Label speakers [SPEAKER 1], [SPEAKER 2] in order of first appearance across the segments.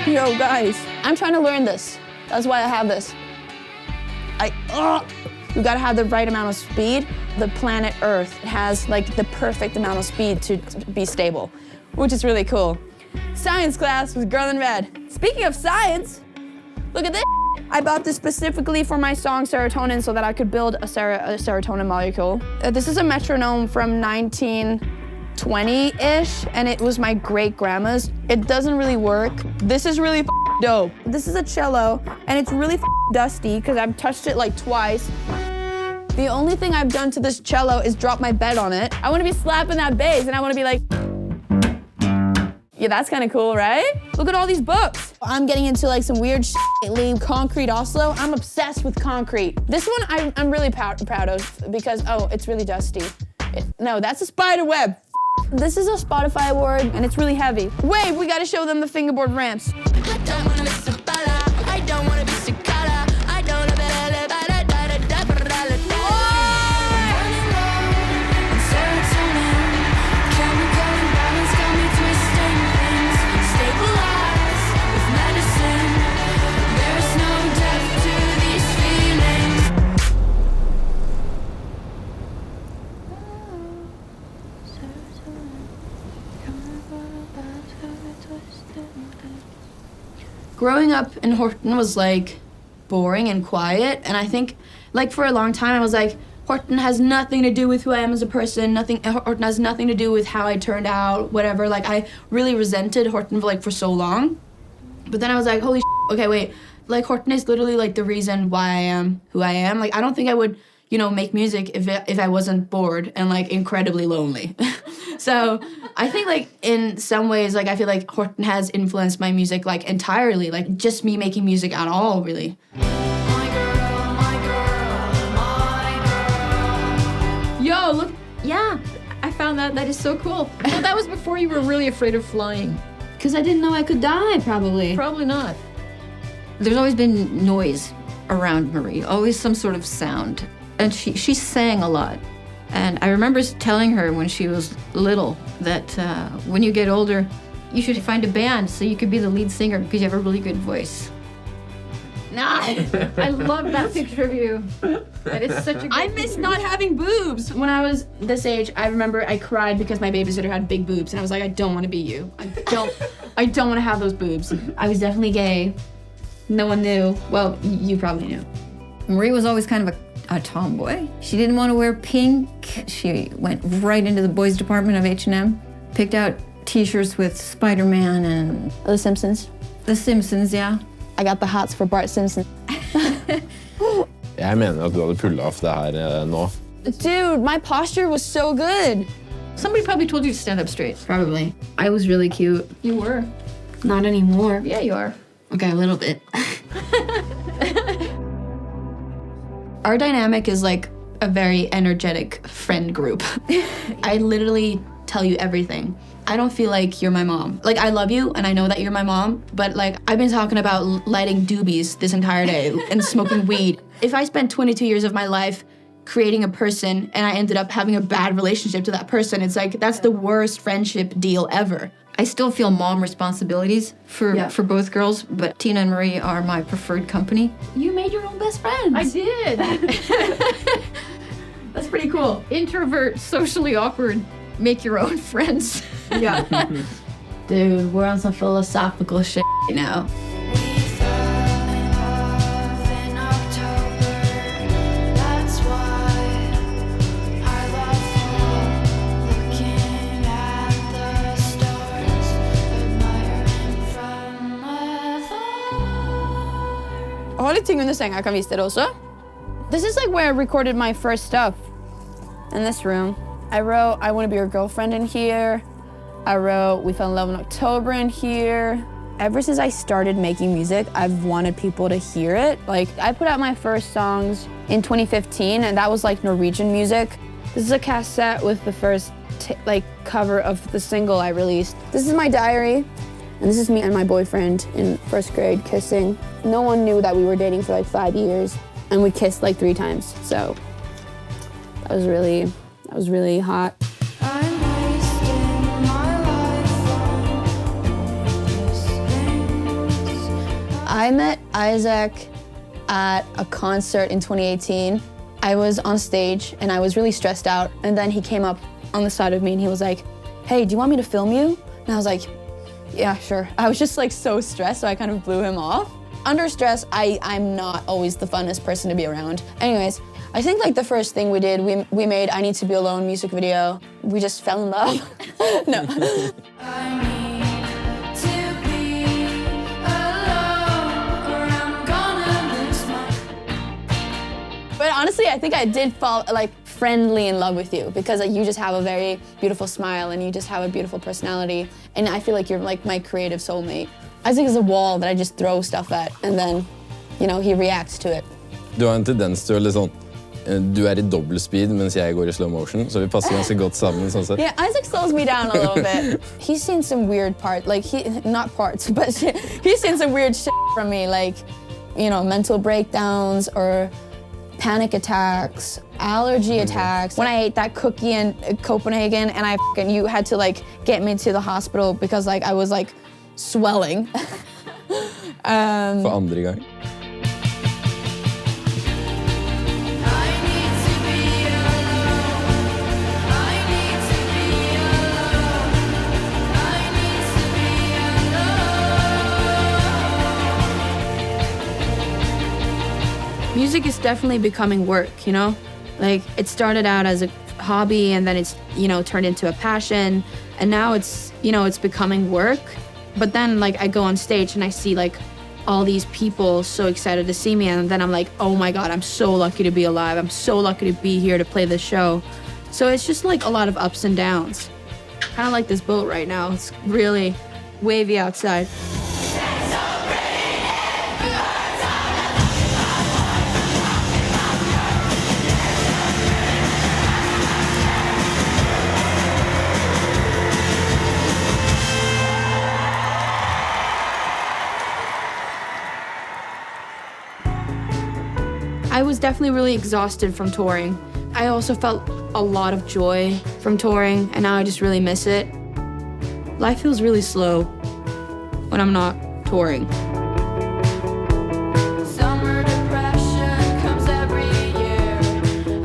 [SPEAKER 1] Yo, guys, I'm trying to learn this. That's why I have this. You gotta have the right amount of speed. The planet Earth has like the perfect amount of speed to be stable, which is really cool. Science class with Girl in Red. Speaking of science, look at this. I bought this specifically for my song Serotonin so that I could build a serotonin molecule. This is a metronome from 1920-ish, and it was my great-grandma's. It doesn't really work. This is really dope. This is a cello, and it's really dusty because I've touched it like twice. The only thing I've done to this cello is drop my bed on it. I want to be slapping that bass, and I want to be like, yeah, that's kind of cool, right? Look at all these books. I'm getting into like some weird shit, concrete Oslo. I'm obsessed with concrete. This one I'm really proud of because, oh, it's really dusty. No, that's a spider web. This is a Spotify award, and it's really heavy. Wait, we gotta show them the fingerboard ramps. Growing up in Horten was like boring and quiet, and I think like for a long time I was like, Horten has nothing to do with who I am as a person, Horten has nothing to do with how I turned out, whatever. Like I really resented Horten for so long. But then I was like, holy shit, okay, wait, like Horten is literally like the reason why I am who I am. Like I don't think I would, you know, make music if I wasn't bored and like incredibly lonely. So I think like in some ways, like I feel like Horten has influenced my music like entirely, like just me making music at all, really.
[SPEAKER 2] My girl, my girl, my girl.
[SPEAKER 3] Yo, look, yeah, I found that. That is so cool. Well, that was before you were really afraid of flying.
[SPEAKER 1] Because I didn't know I could die, probably.
[SPEAKER 3] Probably not. There's always been noise around Marie, always some sort of sound. And she sang a lot. And I remember telling her when she was little that when you get older, you should find a band so you could be the lead singer because you have a really good voice. Nah, I love that picture of you. That is such a good
[SPEAKER 1] I miss not having boobs. When I was this age, I remember I cried because my babysitter had big boobs, and I was like, I don't want to be you. I don't want to have those boobs. I was definitely gay. No one knew. Well, you probably knew.
[SPEAKER 3] Marie was always kind of a tomboy. She didn't want to wear pink. She went right into the boys' department of H&M, picked out t-shirts with Spider-Man and
[SPEAKER 1] The Simpsons.
[SPEAKER 3] The Simpsons, yeah.
[SPEAKER 1] I got the hots for Bart Simpson.
[SPEAKER 4] Jeg mener at du hadde pullet off det her nå.
[SPEAKER 1] Dude, my posture was so good.
[SPEAKER 3] Somebody probably told you to stand up straight.
[SPEAKER 1] Probably. I was really cute.
[SPEAKER 3] You were.
[SPEAKER 1] Not anymore.
[SPEAKER 3] Yeah, you are.
[SPEAKER 1] Okay, a little bit. Our dynamic is like a very energetic friend group. I literally tell you everything. I don't feel like you're my mom. Like, I love you, and I know that you're my mom, but like, I've been talking about lighting doobies this entire day and smoking weed. If I spent 22 years of my life creating a person and I ended up having a bad relationship to that person, it's like, that's the worst friendship deal ever.
[SPEAKER 3] I still feel mom responsibilities for both girls, but Tina and Marie are my preferred company.
[SPEAKER 1] You made your own best friends.
[SPEAKER 3] I did.
[SPEAKER 1] That's pretty cool.
[SPEAKER 3] Introvert, socially awkward, make your own friends.
[SPEAKER 1] Yeah. Dude, we're on some philosophical shit right now. Jeg har litt ting under senga, jeg kan vise dere også. This is like where I recorded my first stuff. In this room. I wrote, I Want to Be Your Girlfriend in here. I wrote, We Fell in Love in October in here. Ever since I started making music, I've wanted people to hear it. Like, I put out my first songs in 2015, and that was like Norwegian music. This is a cassette with the first cover of the single I released. This is my diary. And this is me and my boyfriend in first grade kissing. No one knew that we were dating for like 5 years, and we kissed like 3 times. So that was really hot.
[SPEAKER 2] I'm wasting my life on these things.
[SPEAKER 1] I met Isaac at a concert in 2018. I was on stage and I was really stressed out, and then he came up on the side of me and he was like, "Hey, do you want me to film you?" And I was like, "Yeah, sure." I was just like so stressed, so I kind of blew him off. Under stress, I'm not always the funnest person to be around. Anyways, I think like the first thing we did, we made I Need to Be Alone music video. We just fell in love. No.
[SPEAKER 2] I need to be alone or I'm gonna lose my...
[SPEAKER 1] But honestly, I think I did fall like friendly in love with you because like, you just have a very beautiful smile and you just have a beautiful personality. And I feel like you're like my creative soulmate. Isaac is a wall that I just throw stuff at and then, you know, he reacts to it.
[SPEAKER 4] Du har en tendens til å litt sånn, du I dobbelt speed mens jeg går I slow motion, så vi passer ganske godt sammen sånn sett.
[SPEAKER 1] Yeah, Isaac slows me down a little bit. He's seen some weird parts, like not parts, but he's seen some weird shit from me, like, you know, mental breakdowns or panic attacks, allergy attacks. When I ate that cookie in Copenhagen and you had to like get me to the hospital because like I was like swelling.
[SPEAKER 4] For andre gang.
[SPEAKER 2] I need to be alone. I need to be alone. I need to be alone.
[SPEAKER 1] Music is definitely becoming work, you know? Like, it started out as a hobby and then it's, you know, turned into a passion. And now it's, you know, it's becoming work. But then, like, I go on stage and I see, like, all these people so excited to see me. And then I'm like, oh my God, I'm so lucky to be alive. I'm so lucky to be here to play this show. So it's just, like, a lot of ups and downs. Kind of like this boat right now. It's really wavy outside. I was definitely really exhausted from touring. I also felt a lot of joy from touring, and now I just really miss it. Life feels really slow when I'm not touring.
[SPEAKER 2] Summer depression comes every year.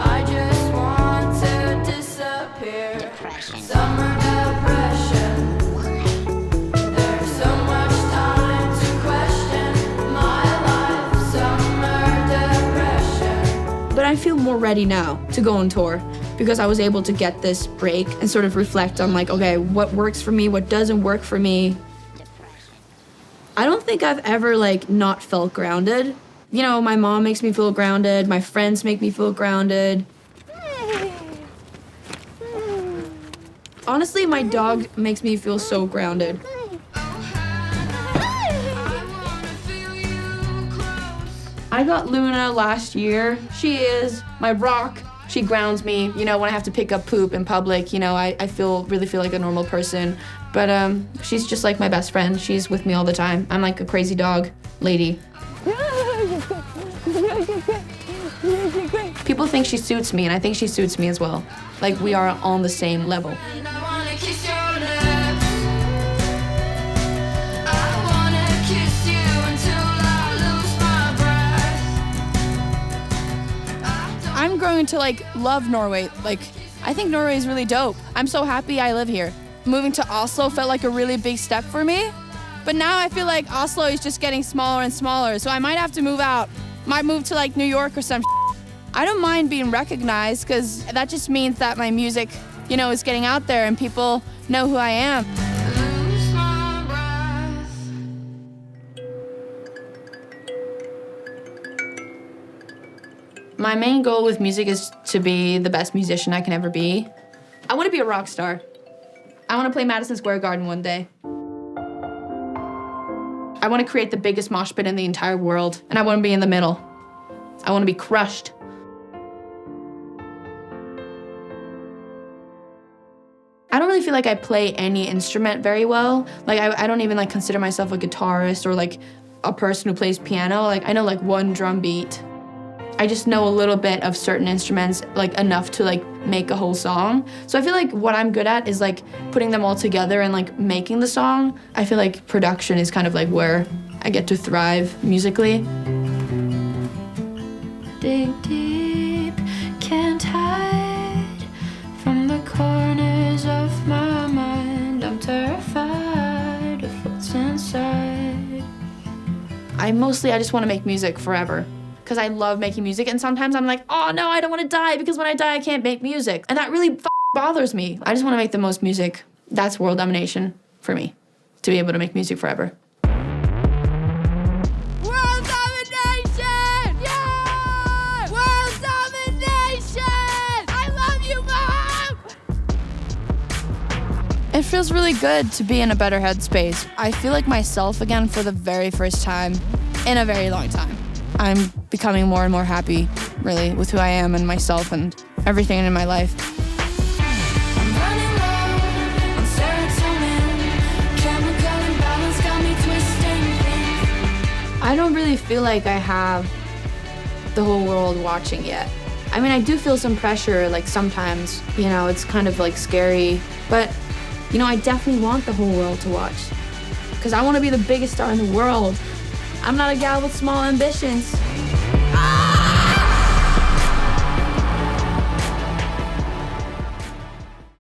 [SPEAKER 2] I just want to disappear. Summer depression. There's so much time to question my life. Summer depression.
[SPEAKER 1] But I feel more ready now to go on tour because I was able to get this break and sort of reflect on like, okay, what works for me, what doesn't work for me. I don't think I've ever like not felt grounded. You know, my mom makes me feel grounded, my friends make me feel grounded. Honestly, my dog makes me feel so grounded. I got Luna last year. She is my rock. She grounds me. You know, when I have to pick up poop in public, you know, I really feel like a normal person. But she's just like my best friend. She's with me all the time. I'm like a crazy dog lady. People think she suits me, and I think she suits me as well. Like, we are on the same level.
[SPEAKER 2] And I wanna kiss your lips. I wanna kiss you until I lose my breath.
[SPEAKER 1] I'm growing to like love Norway. Like, I think Norway is really dope. I'm so happy I live here. Moving to Oslo felt like a really big step for me. But now I feel like Oslo is just getting smaller and smaller. So I might have to move out. Might move to like New York or some shit. I don't mind being recognized because that just means that my music, you know, is getting out there and people know who I am.
[SPEAKER 2] Lose my breath.
[SPEAKER 1] My main goal with music is to be the best musician I can ever be. I want to be a rock star. I want to play Madison Square Garden one day. I want to create the biggest mosh pit in the entire world, and I want to be in the middle. I want to be crushed. I don't really feel like I play any instrument very well. Like, I don't even like consider myself a guitarist or like a person who plays piano. Like, I know like one drum beat. I just know a little bit of certain instruments, like enough to like make a whole song. So I feel like what I'm good at is like putting them all together and like making the song. I feel like production is kind of like where I get to thrive musically.
[SPEAKER 2] Dig deep, can't hide from the corners of my mind. I'm terrified of what's inside.
[SPEAKER 1] I just want to make music forever because I love making music. And sometimes I'm like, oh no, I don't want to die because when I die, I can't make music. And that really bothers me. I just want to make the most music. That's world domination for me, to be able to make music forever.
[SPEAKER 2] World domination! Yeah! World domination! I love you, Mom!
[SPEAKER 1] It feels really good to be in a better headspace. I feel like myself again for the very first time in a very long time. I'm becoming more and more happy, really, with who I am and myself and everything in my life.
[SPEAKER 2] I'm running low on serotonin. Chemical imbalance got me twisting things.
[SPEAKER 1] I don't really feel like I have the whole world watching yet. I mean, I do feel some pressure, like sometimes, you know, it's kind of like scary, but you know, I definitely want the whole world to watch because I want to be the biggest star in the world. I'm not a gal with small ambitions.